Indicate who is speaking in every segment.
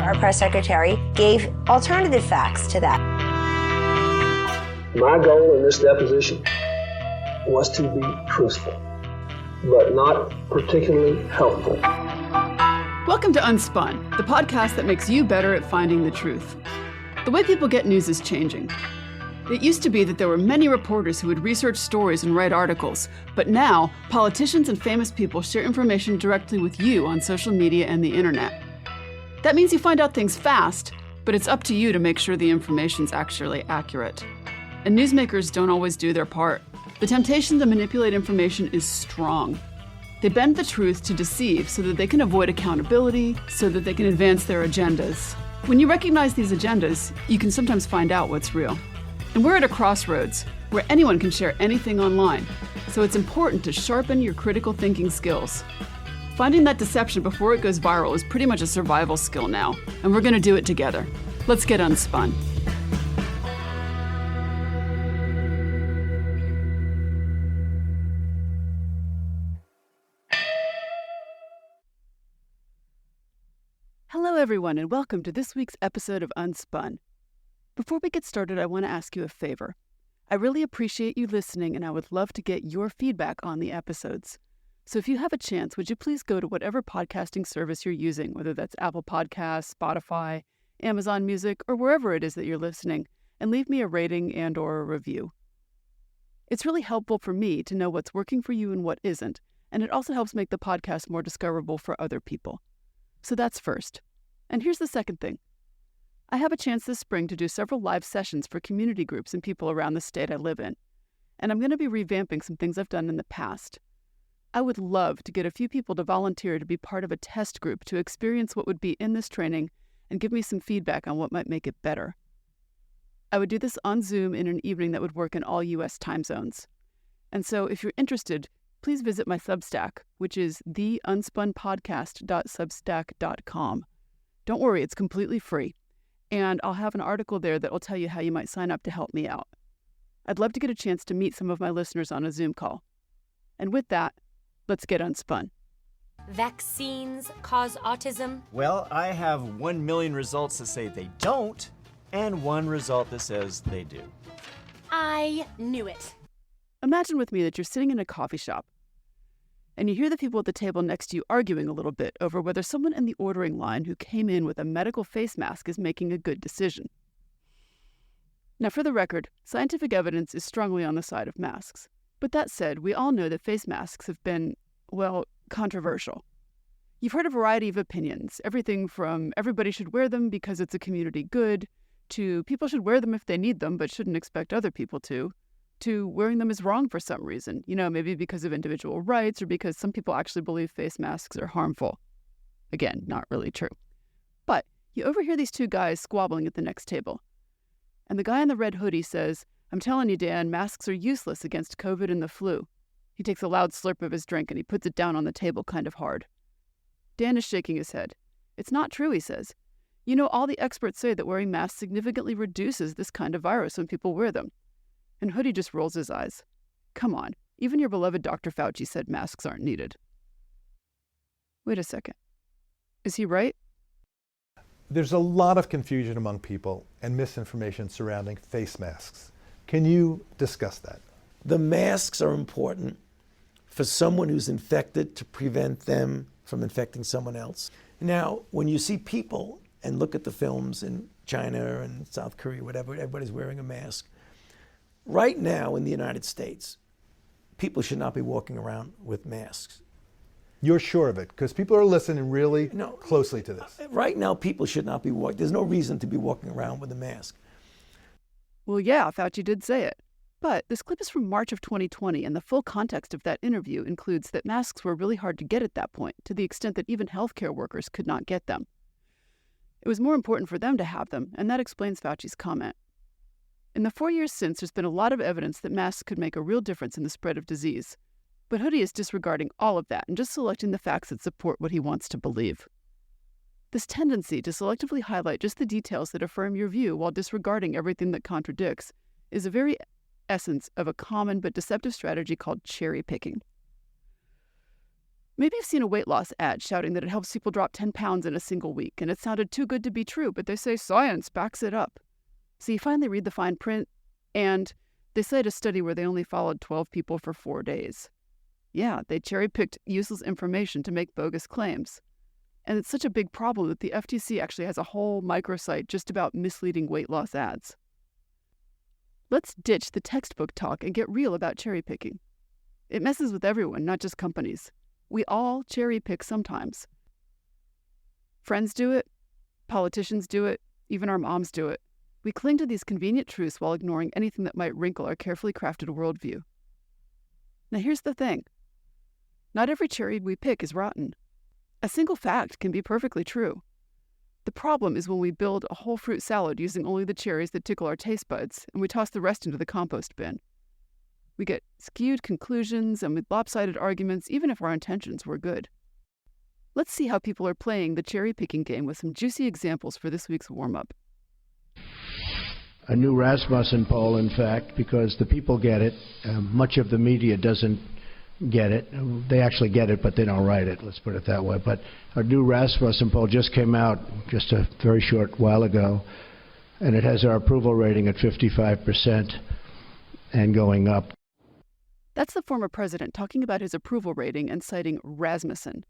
Speaker 1: our press secretary, gave alternative facts to that.
Speaker 2: My goal in this deposition was to be truthful, but not particularly helpful.
Speaker 3: Welcome to Unspun, the podcast that makes you better at finding the truth. The way people get news is changing. It used to be that there were many reporters who would research stories and write articles, but now politicians and famous people share information directly with you on social media and the internet. That means you find out things fast, but it's up to you to make sure the information's actually accurate. And newsmakers don't always do their part. The temptation to manipulate information is strong. They bend the truth to deceive so that they can avoid accountability, so that they can advance their agendas. When you recognize these agendas, you can sometimes find out what's real. And we're at a crossroads where anyone can share anything online, so it's important to sharpen your critical thinking skills. Finding that deception before it goes viral is pretty much a survival skill now, and we're going to do it together. Let's get unspun. Hello, everyone, and welcome to this week's episode of Unspun. Before we get started, I want to ask you a favor. I really appreciate you listening, and I would love to get your feedback on the episodes. So if you have a chance, would you please go to whatever podcasting service you're using, whether that's Apple Podcasts, Spotify, Amazon Music, or wherever it is that you're listening, and leave me a rating and or a review. It's really helpful for me to know what's working for you and what isn't, and it also helps make the podcast more discoverable for other people. So that's first. And here's the second thing. I have a chance this spring to do several live sessions for community groups and people around the state I live in. And I'm going to be revamping some things I've done in the past. I would love to get a few people to volunteer to be part of a test group to experience what would be in this training and give me some feedback on what might make it better. I would do this on Zoom in an evening that would work in all U.S. time zones. And so if you're interested, please visit my Substack, which is TheUnspunPodcast.substack.com. Don't worry, it's completely free. And I'll have an article there that will tell you how you might sign up to help me out. I'd love to get a chance to meet some of my listeners on a Zoom call. And with that, let's get unspun.
Speaker 4: Vaccines cause autism?
Speaker 5: Well, I have 1 million results that say they don't, and one result that says they do.
Speaker 4: I knew it.
Speaker 3: Imagine with me that you're sitting in a coffee shop, and you hear the people at the table next to you arguing a little bit over whether someone in the ordering line who came in with a medical face mask is making a good decision. Now, for the record, scientific evidence is strongly on the side of masks. But that said, we all know that face masks have been, well, controversial. You've heard a variety of opinions, everything from everybody should wear them because it's a community good, to people should wear them if they need them but shouldn't expect other people to wearing them is wrong for some reason, maybe because of individual rights or because some people actually believe face masks are harmful. Again, not really true. But you overhear these two guys squabbling at the next table. And the guy in the red hoodie says, "I'm telling you, Dan, masks are useless against COVID and the flu." He takes a loud slurp of his drink and he puts it down on the table kind of hard. Dan is shaking his head. "It's not true," he says. All the experts say that wearing masks significantly reduces this kind of virus when people wear them." And Hoodie just rolls his eyes. "Come on, even your beloved Dr. Fauci said masks aren't needed." Wait a second. Is he right?
Speaker 6: There's a lot of confusion among people and misinformation surrounding face masks. Can you discuss that?
Speaker 7: The masks are important for someone who's infected to prevent them from infecting someone else. Now, when you see people and look at the films in China and South Korea, whatever, everybody's wearing a mask. Right now in the United States, people should not be walking around with masks.
Speaker 6: You're sure of it? Because people are listening really closely to this.
Speaker 7: Right now, people should not be walking. There's no reason to be walking around with a mask.
Speaker 3: Well, yeah, Fauci did say it. But this clip is from March of 2020, and the full context of that interview includes that masks were really hard to get at that point, to the extent that even healthcare workers could not get them. It was more important for them to have them, and that explains Fauci's comment. In the 4 years since, there's been a lot of evidence that masks could make a real difference in the spread of disease. But Hoodie is disregarding all of that and just selecting the facts that support what he wants to believe. This tendency to selectively highlight just the details that affirm your view while disregarding everything that contradicts is a very essence of a common but deceptive strategy called cherry picking. Maybe you've seen a weight loss ad shouting that it helps people drop 10 pounds in a single week, and it sounded too good to be true, but they say science backs it up. So you finally read the fine print, and they cite a study where they only followed 12 people for 4 days. Yeah, they cherry-picked useless information to make bogus claims. And it's such a big problem that the FTC actually has a whole microsite just about misleading weight loss ads. Let's ditch the textbook talk and get real about cherry-picking. It messes with everyone, not just companies. We all cherry-pick sometimes. Friends do it, politicians do it, even our moms do it. We cling to these convenient truths while ignoring anything that might wrinkle our carefully crafted worldview. Now here's the thing. Not every cherry we pick is rotten. A single fact can be perfectly true. The problem is when we build a whole fruit salad using only the cherries that tickle our taste buds, and we toss the rest into the compost bin. We get skewed conclusions and with lopsided arguments, even if our intentions were good. Let's see how people are playing the cherry-picking game with some juicy examples for this week's warm-up.
Speaker 8: A new Rasmussen poll, in fact, because the people get it. Much of the media doesn't get it. They actually get it, but they don't write it, let's put it that way. But a new Rasmussen poll just came out just a very short while ago, and it has our approval rating at 55% and going up.
Speaker 3: That's the former president talking about his approval rating and citing Rasmussen.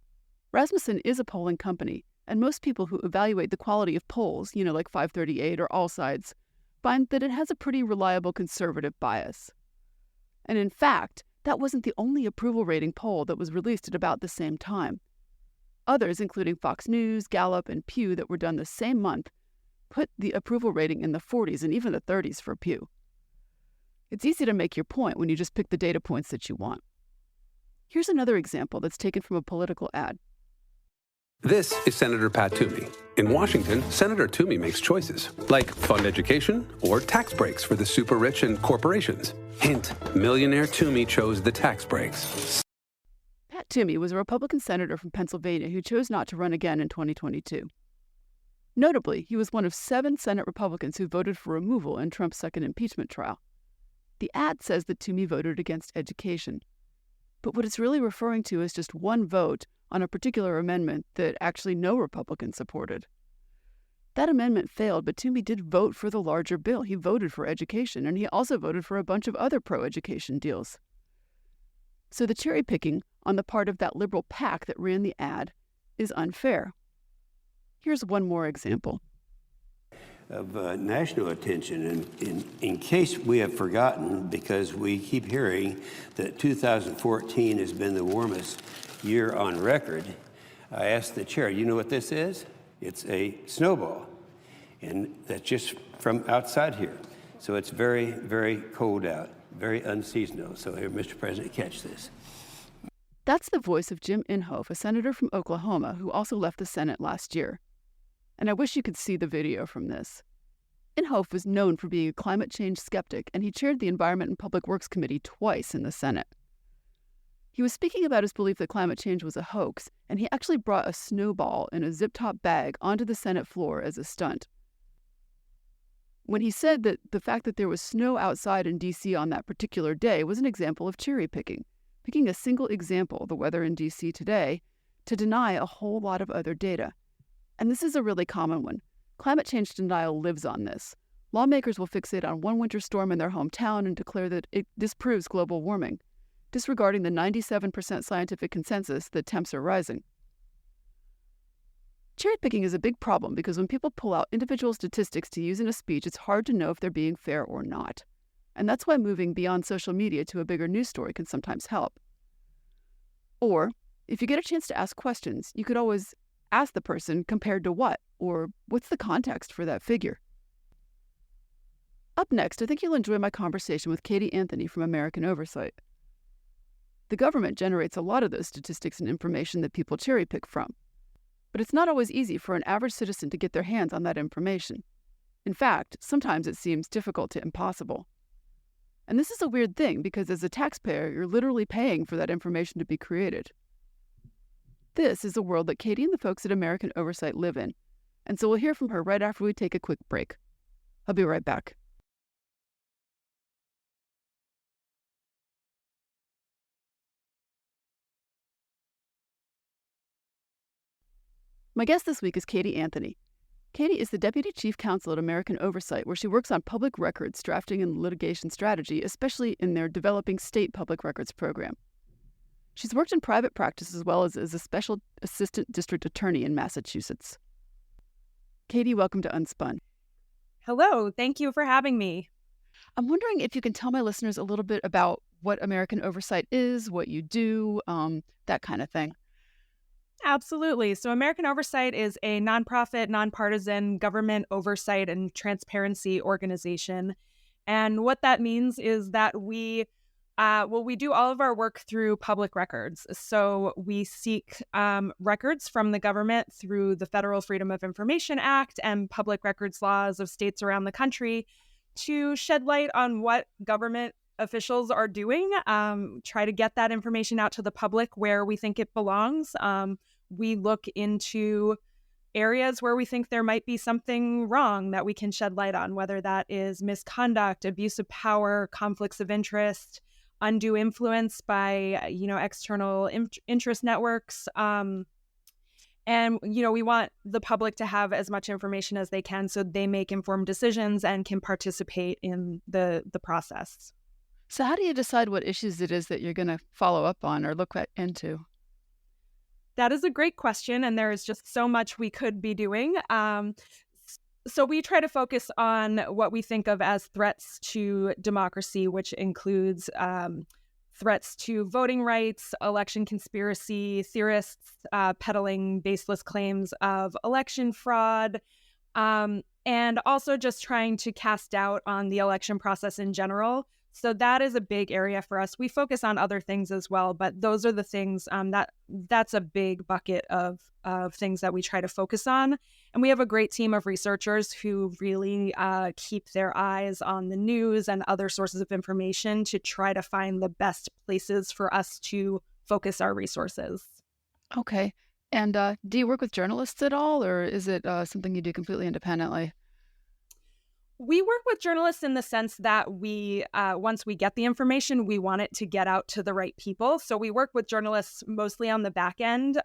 Speaker 3: Rasmussen is a polling company, and most people who evaluate the quality of polls, like 538 or All Sides, find that it has a pretty reliable conservative bias. And in fact, that wasn't the only approval rating poll that was released at about the same time. Others, including Fox News, Gallup, and Pew that were done the same month, put the approval rating in the 40s and even the 30s for Pew. It's easy to make your point when you just pick the data points that you want. Here's another example that's taken from a political ad.
Speaker 9: This is Senator Pat Toomey. In Washington, Senator Toomey makes choices, like fund education or tax breaks for the super rich and corporations. Hint, millionaire Toomey chose the tax breaks.
Speaker 3: Pat Toomey was a Republican senator from Pennsylvania who chose not to run again in 2022. Notably, he was one of 7 Senate Republicans who voted for removal in Trump's second impeachment trial. The ad says that Toomey voted against education. But what it's really referring to is just one vote on a particular amendment that actually no Republican supported. That amendment failed, but Toomey did vote for the larger bill. He voted for education, and he also voted for a bunch of other pro-education deals. So the cherry-picking on the part of that liberal PAC that ran the ad is unfair. Here's one more example.
Speaker 10: Of national attention, and in case we have forgotten, because we keep hearing that 2014 has been the warmest year on record, I asked the chair, you know what this is? It's a snowball, and that's just from outside here. So it's very, very cold out, very unseasonal. So here, Mr. President, catch this.
Speaker 3: That's the voice of Jim Inhofe, a senator from Oklahoma who also left the Senate last year. And I wish you could see the video from this. Inhofe was known for being a climate change skeptic, and he chaired the Environment and Public Works Committee twice in the Senate. He was speaking about his belief that climate change was a hoax, and he actually brought a snowball in a zip-top bag onto the Senate floor as a stunt. When he said that the fact that there was snow outside in D.C. on that particular day was an example of cherry-picking, picking a single example, the weather in D.C. today, to deny a whole lot of other data. And this is a really common one. Climate change denial lives on this. Lawmakers will fixate on one winter storm in their hometown and declare that it disproves global warming, disregarding the 97% scientific consensus that temps are rising. Cherry-picking is a big problem because when people pull out individual statistics to use in a speech, it's hard to know if they're being fair or not. And that's why moving beyond social media to a bigger news story can sometimes help. Or, if you get a chance to ask questions, you could always ask the person compared to what, or what's the context for that figure? Up next, I think you'll enjoy my conversation with Katie Anthony from American Oversight. The government generates a lot of those statistics and information that people cherry-pick from. But it's not always easy for an average citizen to get their hands on that information. In fact, sometimes it seems difficult to impossible. And this is a weird thing because as a taxpayer, you're literally paying for that information to be created. This is the world that Katie and the folks at American Oversight live in, and so we'll hear from her right after we take a quick break. I'll be right back. My guest this week is Kati Anthony. Kati is the Deputy Chief Counsel at American Oversight, where she works on public records drafting and litigation strategy, especially in their developing state public records program. She's worked in private practice as well as a special assistant district attorney in Massachusetts. Kati, welcome to Unspun.
Speaker 11: Hello, thank you for having me.
Speaker 3: I'm wondering if you can tell my listeners a little bit about what American Oversight is, what you do, that kind of thing.
Speaker 11: Absolutely. So American Oversight is a nonprofit, nonpartisan government oversight and transparency organization. And what that means is that we do all of our work through public records. So we seek records from the government through the Federal Freedom of Information Act and public records laws of states around the country to shed light on what government officials are doing, try to get that information out to the public where we think it belongs. We look into areas where we think there might be something wrong that we can shed light on, whether that is misconduct, abuse of power, conflicts of interest, undue influence by, external interest networks. And, we want the public to have as much information as they can so they make informed decisions and can participate in the process.
Speaker 3: So how do you decide what issues it is that you're going to follow up on or look into?
Speaker 11: That is a great question, and there is just so much we could be doing. So we try to focus on what we think of as threats to democracy, which includes threats to voting rights, election conspiracy, theorists peddling baseless claims of election fraud, and also just trying to cast doubt on the election process in general. So that is a big area for us. We focus on other things as well, but those are the things that's a big bucket of things that we try to focus on. And we have a great team of researchers who really keep their eyes on the news and other sources of information to try to find the best places for us to focus our resources.
Speaker 3: Okay. And do you work with journalists at all, or is it something you do completely independently?
Speaker 11: We work with journalists in the sense that we, once we get the information, we want it to get out to the right people. So we work with journalists mostly on the back end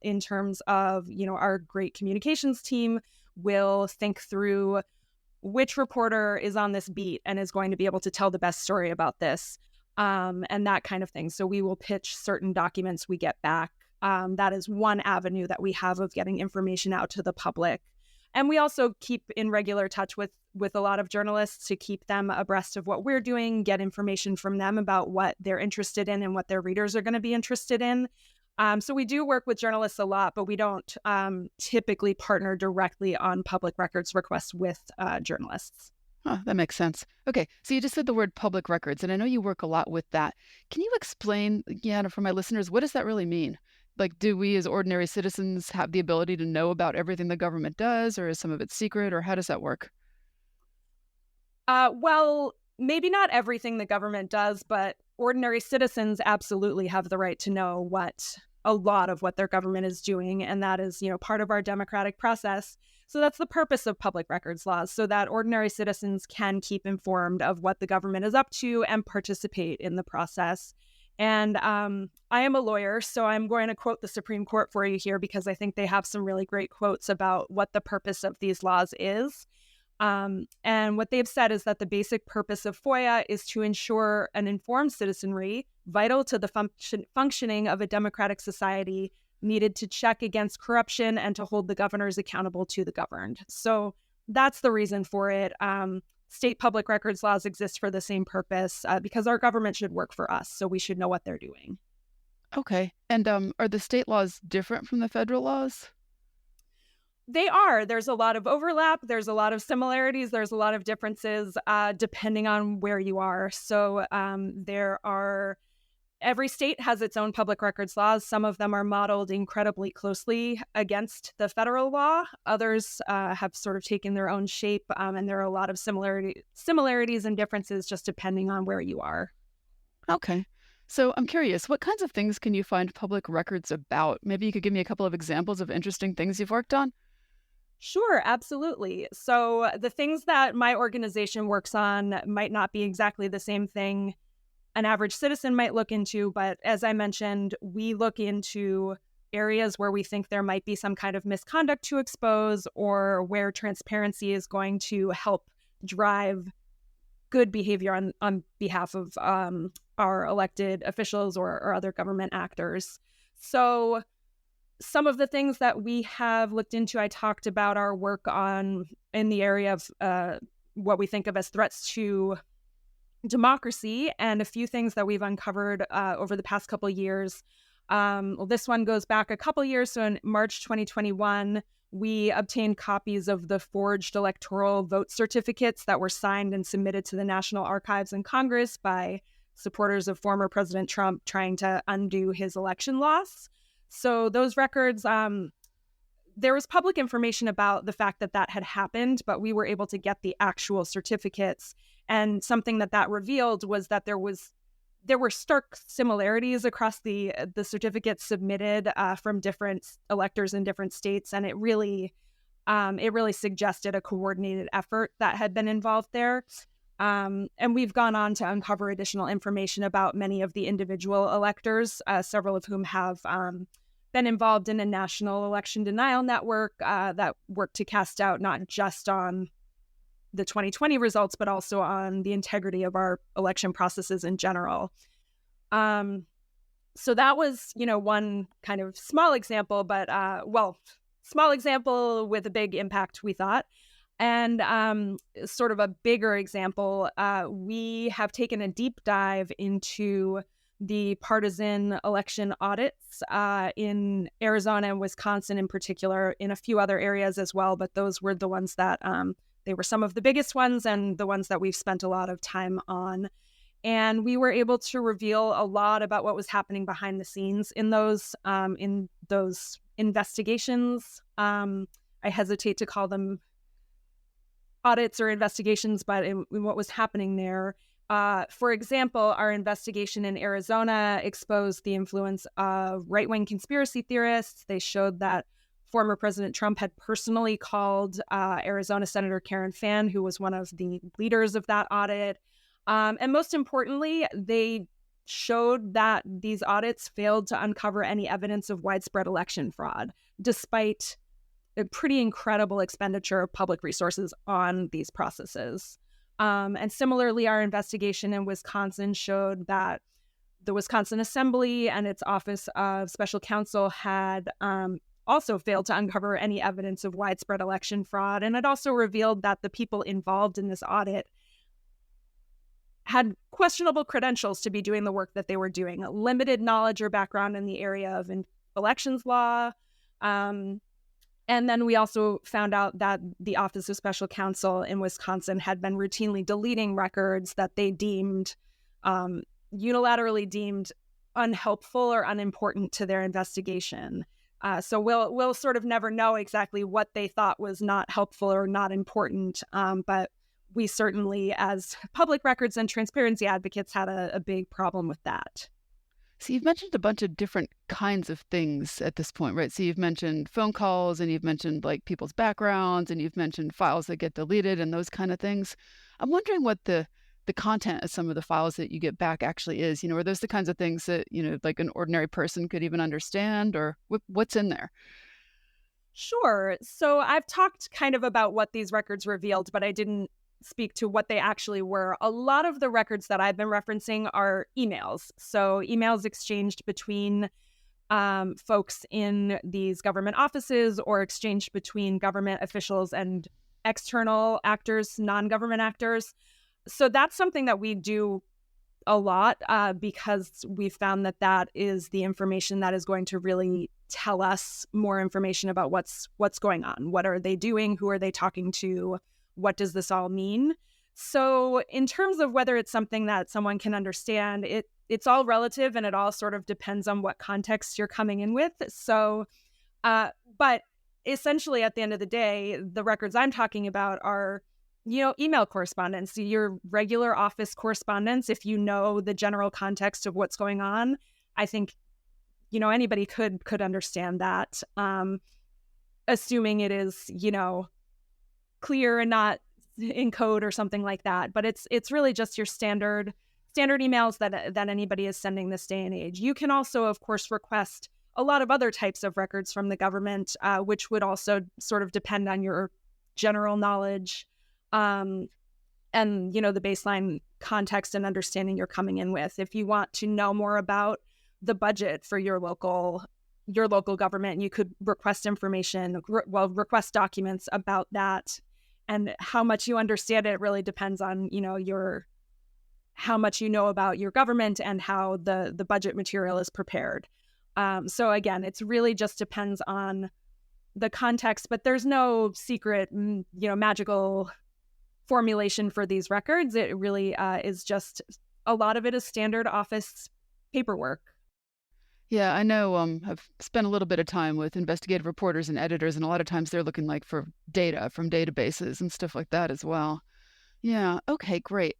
Speaker 11: in terms of, our great communications team will think through which reporter is on this beat and is going to be able to tell the best story about this and that kind of thing. So we will pitch certain documents we get back. That is one avenue that we have of getting information out to the public. And we also keep in regular touch with a lot of journalists to keep them abreast of what we're doing, get information from them about what they're interested in and what their readers are going to be interested in. So we do work with journalists a lot, but we don't typically partner directly on public records requests with journalists.
Speaker 3: Oh, that makes sense. Okay, so you just said the word public records, and I know you work a lot with that. Can you explain, for my listeners, what does that really mean? Like, do we as ordinary citizens have the ability to know about everything the government does, or is some of it secret, or how does that work?
Speaker 11: Well, maybe not everything the government does, but ordinary citizens absolutely have the right to know a lot of what their government is doing, and that is, part of our democratic process. So that's the purpose of public records laws, so that ordinary citizens can keep informed of what the government is up to and participate in the process. And I am a lawyer, so I'm going to quote the Supreme Court for you here because I think they have some really great quotes about what the purpose of these laws is. And what they've said is that the basic purpose of FOIA is to ensure an informed citizenry vital to the functioning of a democratic society, needed to check against corruption and to hold the governors accountable to the governed. So that's the reason for it. State public records laws exist for the same purpose because our government should work for us, so we should know what they're doing.
Speaker 3: Okay. And are the state laws different from the federal laws?
Speaker 11: They are. There's a lot of overlap. There's a lot of similarities. There's a lot of differences depending on where you are. So every state has its own public records laws. Some of them are modeled incredibly closely against the federal law. Others have sort of taken their own shape, and there are a lot of similarities and differences just depending on where you are.
Speaker 3: Okay. So I'm curious, what kinds of things can you find public records about? Maybe you could give me a couple of examples of interesting things you've worked on?
Speaker 11: Sure, absolutely. So the things that my organization works on might not be exactly the same thing an average citizen might look into, but as I mentioned, we look into areas where we think there might be some kind of misconduct to expose, or where transparency is going to help drive good behavior on behalf of our elected officials or other government actors. So some of the things that we have looked into, I talked about our work in the area of what we think of as threats to democracy, and a few things that we've uncovered over the past couple of years. This one goes back a couple of years. So in March 2021, we obtained copies of the forged electoral vote certificates that were signed and submitted to the National Archives in Congress by supporters of former President Trump trying to undo his election loss. So those records, there was public information about the fact that that had happened, but we were able to get the actual certificates. And something that revealed was that there were stark similarities across the certificates submitted from different electors in different states, and it really suggested a coordinated effort that had been involved there. And we've gone on to uncover additional information about many of the individual electors, several of whom have been involved in a national election denial network that worked to cast doubt not just on the 2020 results, but also on the integrity of our election processes in general. So that was, one kind of small example, but small example with a big impact, we thought. And sort of a bigger example, we have taken a deep dive into the partisan election audits in Arizona and Wisconsin in particular, in a few other areas as well, but those were the ones that they were some of the biggest ones and the ones that we've spent a lot of time on. And we were able to reveal a lot about what was happening behind the scenes in those investigations. I hesitate to call them audits or investigations, but in what was happening there. For example, our investigation in Arizona exposed the influence of right-wing conspiracy theorists. They showed that former President Trump had personally called Arizona Senator Karen Fann, who was one of the leaders of that audit. And most importantly, they showed that these audits failed to uncover any evidence of widespread election fraud, despite a pretty incredible expenditure of public resources on these processes. And similarly, our investigation in Wisconsin showed that the Wisconsin Assembly and its Office of Special Counsel had also failed to uncover any evidence of widespread election fraud. And it also revealed that the people involved in this audit had questionable credentials to be doing the work that they were doing, limited knowledge or background in the area of elections law. And then we also found out that the Office of Special Counsel in Wisconsin had been routinely deleting records that they unilaterally deemed unhelpful or unimportant to their investigation. So we'll sort of never know exactly what they thought was not helpful or not important, but we certainly, as public records and transparency advocates, had a big problem with that.
Speaker 3: So you've mentioned a bunch of different kinds of things at this point, right? So you've mentioned phone calls, and you've mentioned like people's backgrounds, and you've mentioned files that get deleted and those kind of things. I'm wondering what the content of some of the files that you get back actually is. Are those the kinds of things that, like an ordinary person could even understand, or what's in there?
Speaker 11: Sure. So I've talked kind of about what these records revealed, but I didn't speak to what they actually were. A lot of the records that I've been referencing are emails. So emails exchanged between folks in these government offices, or exchanged between government officials and external actors, non-government actors. So that's something that we do a lot because we found that is the information that is going to really tell us more information about what's going on. What are they doing? Who are they talking to? What does this all mean? So in terms of whether it's something that someone can understand, it's all relative, and it all sort of depends on what context you're coming in with. So, but essentially at the end of the day, the records I'm talking about are, email correspondence, your regular office correspondence. If you know the general context of what's going on, I think, anybody could understand that, assuming it is, clear and not in code or something like that. But it's really just your standard emails that anybody is sending this day and age. You can also, of course, request a lot of other types of records from the government, which would also sort of depend on your general knowledge and, the baseline context and understanding you're coming in with. If you want to know more about the budget for your local government, you could request request documents about that. And how much you understand it really depends on, how much you know about your government and how the budget material is prepared. So again, it's really just depends on the context, but there's no secret, magical formulation for these records. It really is just, a lot of it is standard office paperwork.
Speaker 3: Yeah, I know. I've spent a little bit of time with investigative reporters and editors, and a lot of times they're looking for data from databases and stuff like that as well. Yeah. Okay. Great.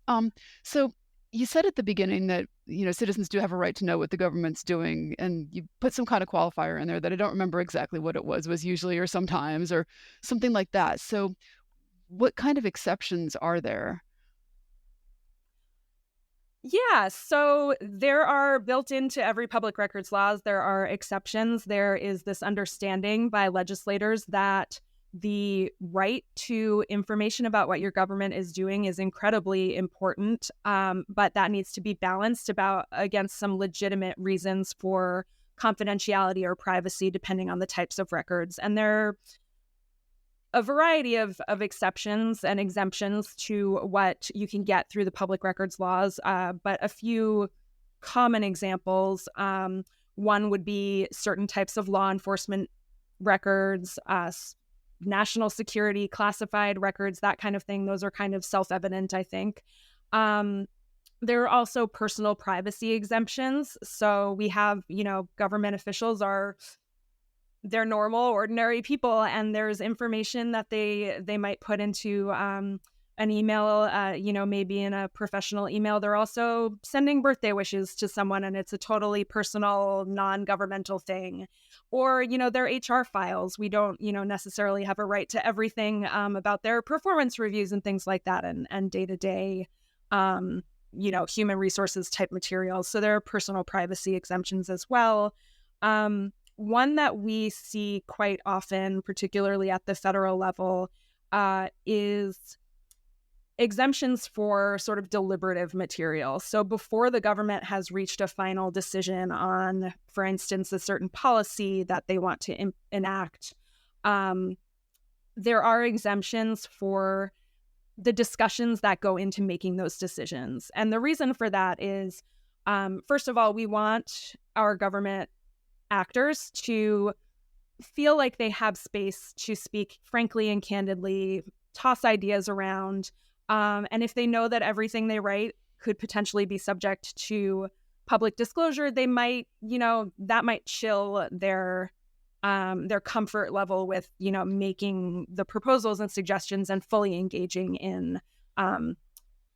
Speaker 3: So you said at the beginning that citizens do have a right to know what the government's doing, and you put some kind of qualifier in there that I don't remember exactly what it was usually or sometimes or something like that. So, what kind of exceptions are there?
Speaker 11: Yeah, so there are built into every public records laws, there are exceptions. There is this understanding by legislators that the right to information about what your government is doing is incredibly important, but that needs to be balanced against some legitimate reasons for confidentiality or privacy, depending on the types of records. And there are a variety of exceptions and exemptions to what you can get through the public records laws, but a few common examples. One would be certain types of law enforcement records, national security, classified records, that kind of thing. Those are kind of self-evident, I think. There are also personal privacy exemptions. So we have, government officials they're normal, ordinary people, and there's information that they might put into an email, maybe in a professional email. They're also sending birthday wishes to someone, and it's a totally personal, non-governmental thing. Or, their HR files. We don't, necessarily have a right to everything about their performance reviews and things like that, and day-to-day, human resources type materials. So there are personal privacy exemptions as well. One that we see quite often, particularly at the federal level, is exemptions for sort of deliberative material. So before the government has reached a final decision on, for instance, a certain policy that they want to enact, there are exemptions for the discussions that go into making those decisions. And the reason for that is, first of all, we want our government actors to feel like they have space to speak frankly and candidly, toss ideas around. And if they know that everything they write could potentially be subject to public disclosure, they might, that might chill their comfort level with, making the proposals and suggestions and fully engaging in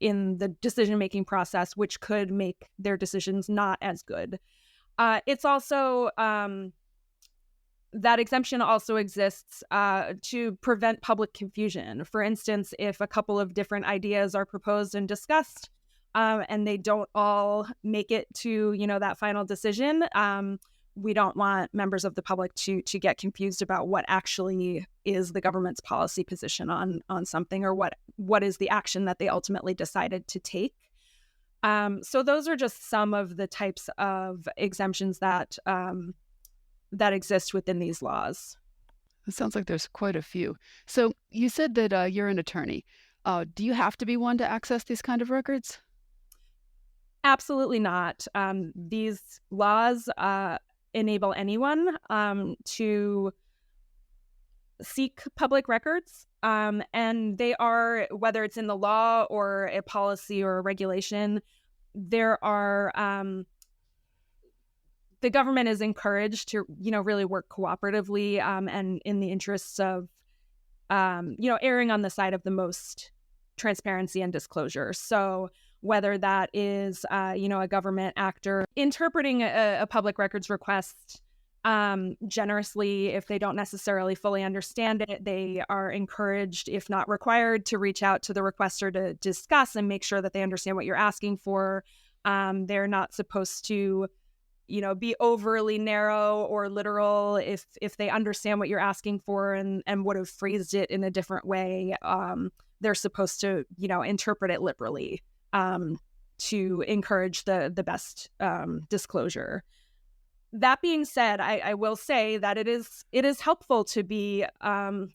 Speaker 11: the decision-making process, which could make their decisions not as good. It's also, that exemption also exists to prevent public confusion. For instance, if a couple of different ideas are proposed and discussed, and they don't all make it to, that final decision, we don't want members of the public to get confused about what actually is the government's policy position on something, or what is the action that they ultimately decided to take. So those are just some of the types of exemptions that exist within these laws.
Speaker 3: It sounds like there's quite a few. So you said that you're an attorney. Do you have to be one to access these kind of records?
Speaker 11: Absolutely not. These laws enable anyone to seek public records. And they are, whether it's in the law or a policy or a regulation, there are, the government is encouraged to, really work cooperatively and in the interests of, erring on the side of the most transparency and disclosure. So whether that is, a government actor interpreting a public records request generously, if they don't necessarily fully understand it, they are encouraged, if not required, to reach out to the requester to discuss and make sure that they understand what you're asking for. They're not supposed to, be overly narrow or literal if they understand what you're asking for and would have phrased it in a different way. They're supposed to, interpret it liberally to encourage the best disclosure. That being said, I will say that it is helpful to be an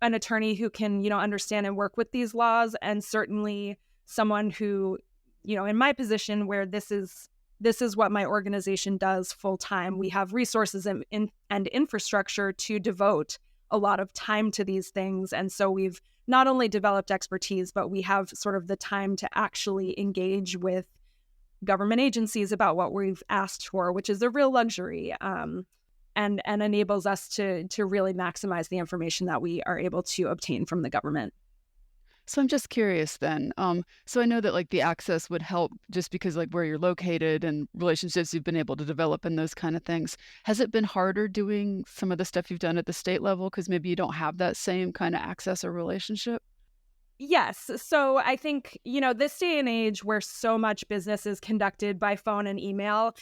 Speaker 11: attorney who can, understand and work with these laws, and certainly someone who, in my position where this is what my organization does full time. We have resources and infrastructure to devote a lot of time to these things. And so we've not only developed expertise, but we have sort of the time to actually engage with government agencies about what we've asked for, which is a real luxury, and enables us to really maximize the information that we are able to obtain from the government.
Speaker 3: So I'm just curious then. So I know that the access would help just because where you're located and relationships you've been able to develop and those kind of things. Has it been harder doing some of the stuff you've done at the state level because maybe you don't have that same kind of access or relationship?
Speaker 11: Yes. So I think, this day and age where so much business is conducted by phone and email,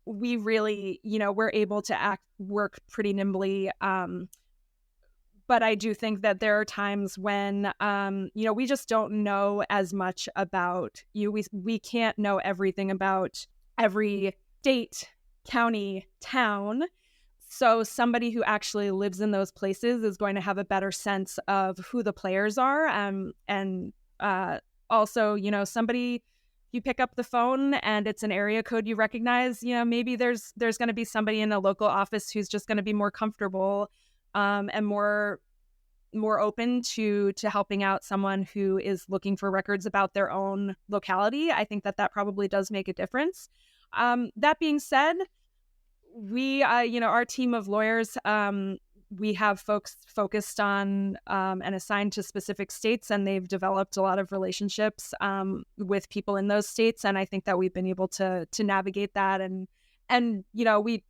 Speaker 11: we really, we're able to work pretty nimbly. But I do think that there are times when, we just don't know as much about you. We can't know everything about every state, county, town. So somebody who actually lives in those places is going to have a better sense of who the players are. And also, somebody, you pick up the phone and it's an area code you recognize, maybe there's going to be somebody in a local office who's just going to be more comfortable and more open to helping out someone who is looking for records about their own locality. I think that probably does make a difference. That being said, we, our team of lawyers, we have folks focused on and assigned to specific states, and they've developed a lot of relationships with people in those states. And I think that we've been able to navigate that. And we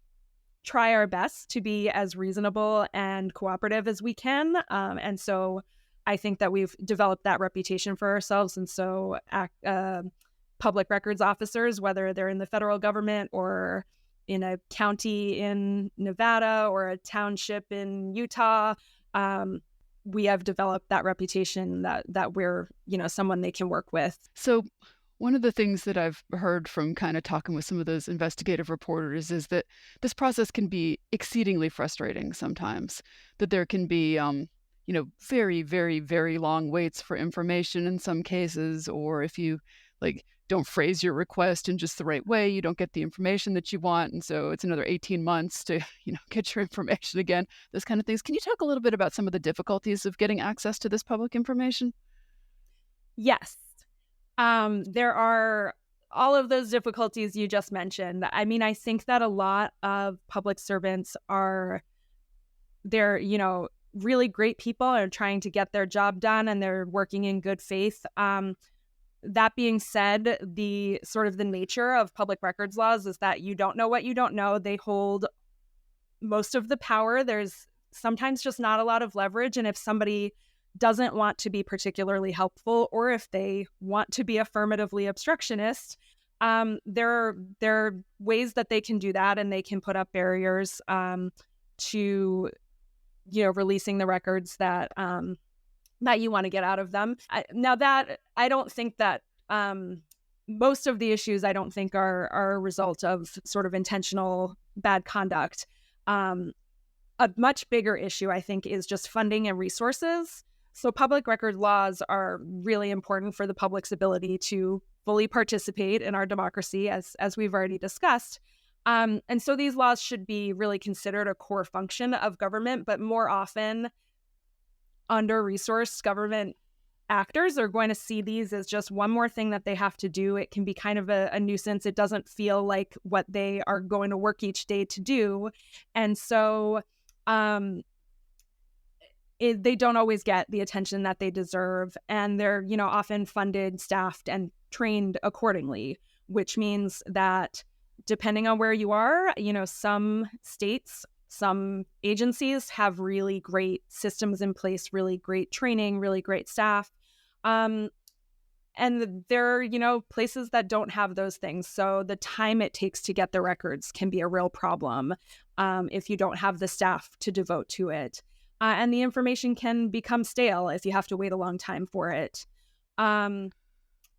Speaker 11: try our best to be as reasonable and cooperative as we can. And so I think that we've developed that reputation for ourselves. And so public records officers, whether they're in the federal government or in a county in Nevada or a township in Utah, we have developed that reputation that we're, someone they can work with.
Speaker 3: So one of the things that I've heard from kind of talking with some of those investigative reporters is that this process can be exceedingly frustrating sometimes, that there can be, very, very, very long waits for information in some cases, or if you don't phrase your request in just the right way, you don't get the information that you want. And so it's another 18 months to, get your information again, those kind of things. Can you talk a little bit about some of the difficulties of getting access to this public information?
Speaker 11: Yes. There are all of those difficulties you just mentioned. I mean, I think that a lot of public servants they're really great people and trying to get their job done, and they're working in good faith. That being said, the nature of public records laws is that you don't know what you don't know. They hold most of the power. There's sometimes just not a lot of leverage. And if somebody doesn't want to be particularly helpful, or if they want to be affirmatively obstructionist, there are ways that they can do that, and they can put up barriers to releasing the records that you want to get out of them. I don't think that most of the issues I don't think are a result of sort of intentional bad conduct. A much bigger issue, I think, is just funding and resources. So public record laws are really important for the public's ability to fully participate in our democracy, as we've already discussed. And so these laws should be really considered a core function of government, but more often under-resourced government actors are going to see these as just one more thing that they have to do. It can be kind of a nuisance. It doesn't feel like what they are going to work each day to do. And so they don't always get the attention that they deserve, and they're often funded, staffed, and trained accordingly, which means that depending on where you are, some states, some agencies have really great systems in place, really great training, really great staff, and And there are, places that don't have those things. So the time it takes to get the records can be a real problem if you don't have the staff to devote to it. And the information can become stale if you have to wait a long time for it. And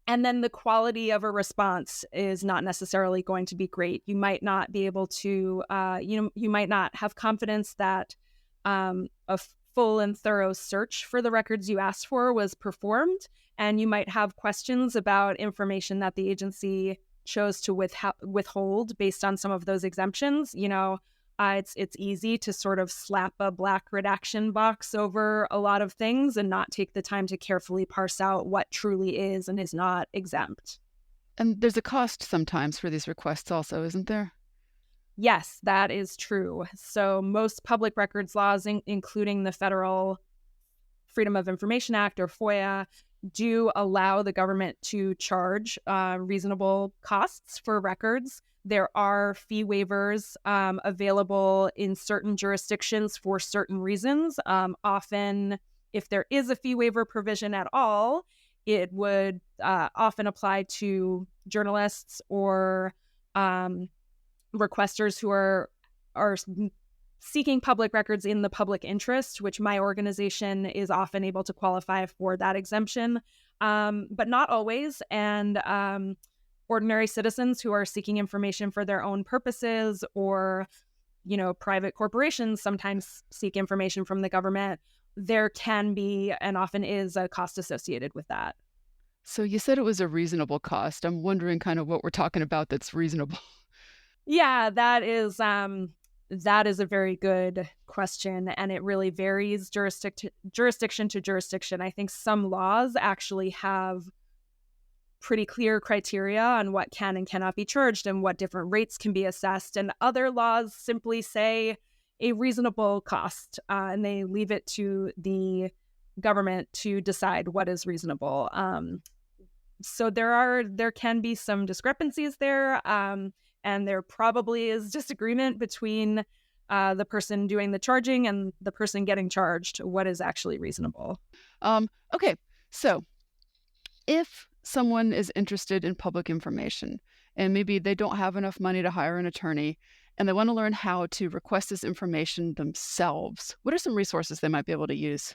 Speaker 11: then the quality of a response is not necessarily going to be great. You might not be able to, you might not have confidence that a full and thorough search for the records you asked for was performed. And you might have questions about information that the agency chose to withhold based on some of those exemptions. It's easy to sort of slap a black redaction box over a lot of things and not take the time to carefully parse out what truly is and is not exempt.
Speaker 3: And there's a cost sometimes for these requests also, isn't there?
Speaker 11: Yes, that is true. So most public records laws, including the Federal Freedom of Information Act or FOIA, do allow the government to charge reasonable costs for records. There are fee waivers available in certain jurisdictions for certain reasons. Often, if there is a fee waiver provision at all, it would often apply to journalists or requesters who are seeking public records in the public interest, which my organization is often able to qualify for that exemption, but not always. And ordinary citizens who are seeking information for their own purposes, or, private corporations sometimes seek information from the government. There can be and often is a cost associated with that.
Speaker 3: So you said it was a reasonable cost. I'm wondering kind of what we're talking about that's reasonable.
Speaker 11: Yeah, that is a very good question, and it really varies jurisdiction to jurisdiction. I think some laws actually have pretty clear criteria on what can and cannot be charged and what different rates can be assessed, and other laws simply say a reasonable cost, and they leave it to the government to decide what is reasonable. So there can be some discrepancies there, and there probably is disagreement between the person doing the charging and the person getting charged what is actually reasonable.
Speaker 3: Okay, so if someone is interested in public information and maybe they don't have enough money to hire an attorney and they want to learn how to request this information themselves, what are some resources they might be able to use?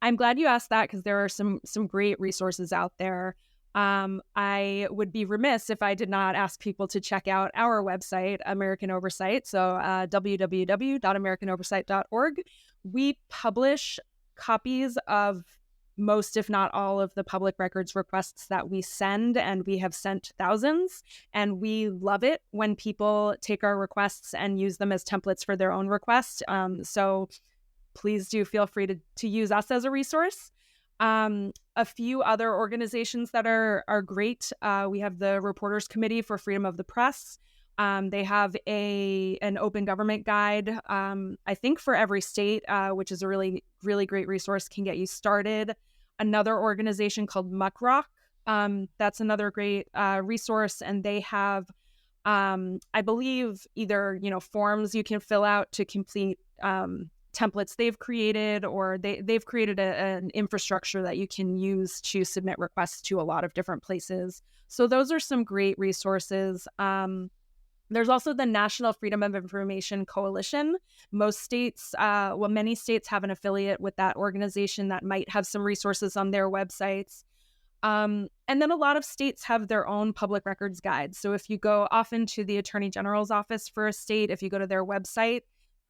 Speaker 11: I'm glad you asked that, because there are some great resources out there. I would be remiss if I did not ask people to check out our website, American Oversight. So www.americanoversight.org. We publish copies of most, if not all, of the public records requests that we send, and we have sent thousands. And we love it when people take our requests and use them as templates for their own requests. So please do feel free to use us as a resource. A few other organizations that are great. We have the Reporters Committee for Freedom of the Press. They have an open government guide, I think for every state, which is a really, really great resource, can get you started. Another organization called Muckrock, that's another great resource, and they have, I believe, either forms you can fill out to complete templates they've created, or they've created an infrastructure that you can use to submit requests to a lot of different places. So those are some great resources. There's also the National Freedom of Information Coalition. Most states, many states have an affiliate with that organization that might have some resources on their websites. And then a lot of states have their own public records guides. So if you go often to the Attorney General's office for a state, if you go to their website,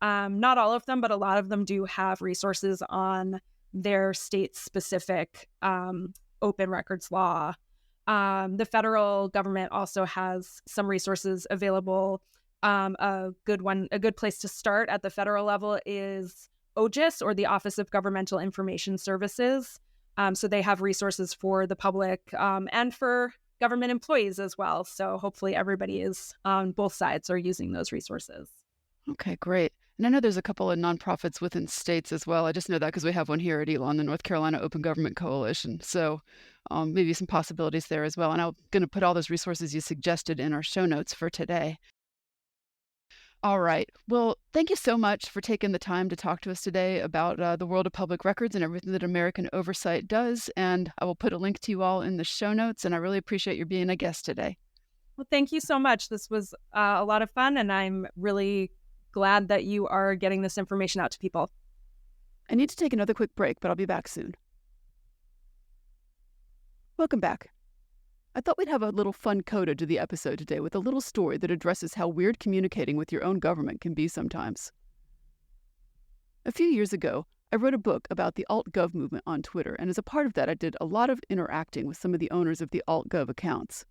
Speaker 11: not all of them, but a lot of them do have resources on their state-specific open records law. The federal government also has some resources available. A good place to start at the federal level is OGIS, or the Office of Governmental Information Services. So they have resources for the public and for government employees as well. So hopefully everybody is on both sides are using those resources.
Speaker 3: Okay, great. And I know there's a couple of nonprofits within states as well. I just know that because we have one here at Elon, the North Carolina Open Government Coalition. So maybe some possibilities there as well. And I'm going to put all those resources you suggested in our show notes for today. All right. Well, thank you so much for taking the time to talk to us today about the world of public records and everything that American Oversight does. And I will put a link to you all in the show notes. And I really appreciate your being a guest today.
Speaker 11: Well, thank you so much. This was a lot of fun, and I'm really glad that you are getting this information out to people.
Speaker 3: I need to take another quick break, but I'll be back soon. Welcome back. I thought we'd have a little fun coda to the episode today with a little story that addresses how weird communicating with your own government can be sometimes. A few years ago, I wrote a book about the alt-gov movement on Twitter, and as a part of that, I did a lot of interacting with some of the owners of the alt-gov accounts.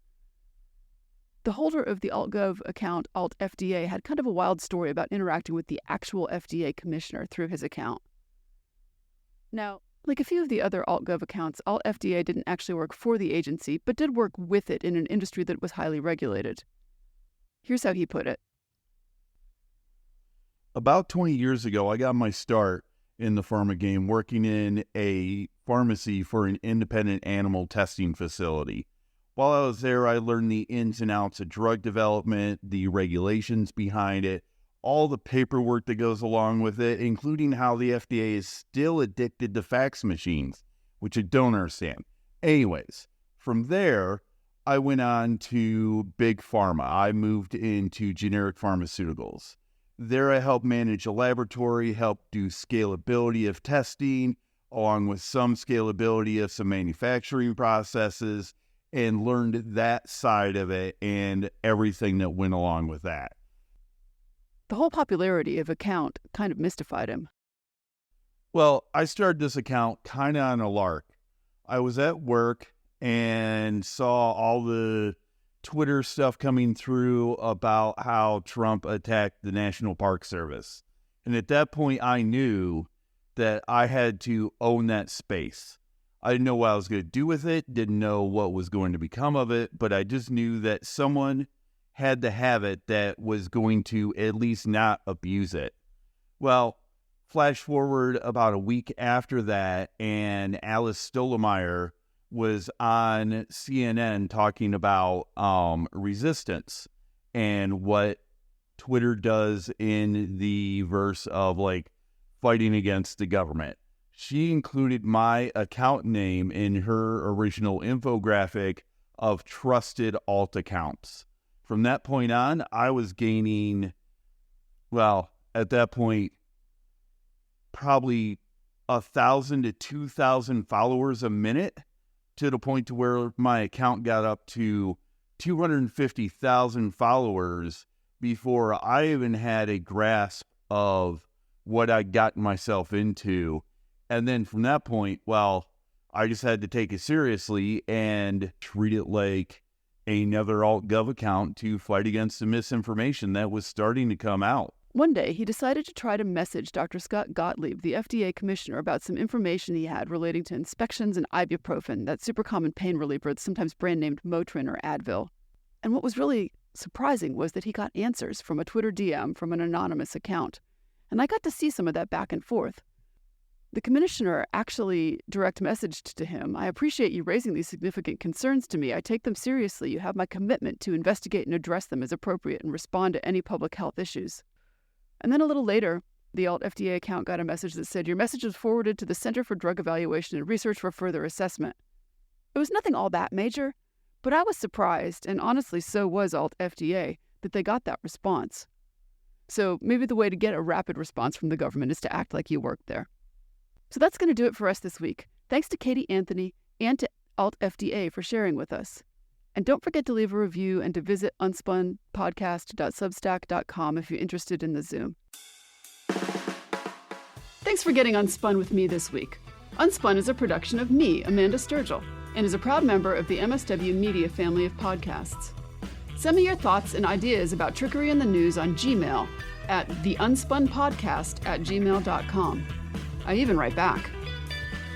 Speaker 3: The holder of the alt-gov account, alt-FDA, had kind of a wild story about interacting with the actual FDA commissioner through his account. Now, like a few of the other alt-gov accounts, alt-FDA didn't actually work for the agency, but did work with it in an industry that was highly regulated. Here's how he put it.
Speaker 12: About 20 years ago, I got my start in the pharma game working in a pharmacy for an independent animal testing facility. While I was there, I learned the ins and outs of drug development, the regulations behind it, all the paperwork that goes along with it, including how the FDA is still addicted to fax machines, which I don't understand. Anyways, from there, I went on to big pharma. I moved into generic pharmaceuticals. There I helped manage a laboratory, helped do scalability of testing, along with some scalability of some manufacturing processes, and learned that side of it and everything that went along with that.
Speaker 3: The whole popularity of account kind of mystified him.
Speaker 12: Well, I started this account kind of on a lark. I was at work and saw all the Twitter stuff coming through about how Trump attacked the National Park Service. And at that point, I knew that I had to own that space. I didn't know what I was going to do with it, didn't know what was going to become of it, but I just knew that someone had to have it that was going to at least not abuse it. Well, flash forward about a week after that, and Alice Stolemeyer was on CNN talking about resistance and what Twitter does in the verse of like fighting against the government. She included my account name in her original infographic of trusted alt accounts. From that point on, I was gaining, well, at that point, probably 1,000 to 2,000 followers a minute, to the point to where my account got up to 250,000 followers before I even had a grasp of what I'd gotten myself into. And then from that point, well, I just had to take it seriously and treat it like another alt-gov account to fight against the misinformation that was starting to come out.
Speaker 3: One day, he decided to try to message Dr. Scott Gottlieb, the FDA commissioner, about some information he had relating to inspections and ibuprofen, that super common pain reliever that's sometimes brand named Motrin or Advil. And what was really surprising was that he got answers from a Twitter DM from an anonymous account. And I got to see some of that back and forth. The commissioner actually direct messaged to him, "I appreciate you raising these significant concerns to me. I take them seriously. You have my commitment to investigate and address them as appropriate and respond to any public health issues." And then a little later, the alt-FDA account got a message that said, "Your message was forwarded to the Center for Drug Evaluation and Research for further assessment." It was nothing all that major, but I was surprised, and honestly so was alt-FDA, that they got that response. So maybe the way to get a rapid response from the government is to act like you worked there. So that's going to do it for us this week. Thanks to Katie Anthony and to alt-FDA for sharing with us. And don't forget to leave a review and to visit unspunpodcast.substack.com if you're interested in the Zoom. Thanks for getting Unspun with me this week. Unspun is a production of me, Amanda Sturgill, and is a proud member of the MSW Media family of podcasts. Send me your thoughts and ideas about trickery in the news on Gmail at TheUnspunPodcast@gmail.com. I even write back.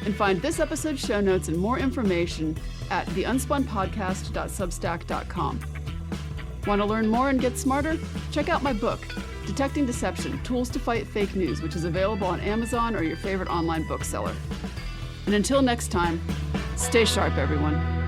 Speaker 3: And find this episode's show notes and more information at TheUnspunPodcast.substack.com. Want to learn more and get smarter? Check out my book, Detecting Deception, Tools to Fight Fake News, which is available on Amazon or your favorite online bookseller. And until next time, stay sharp, everyone.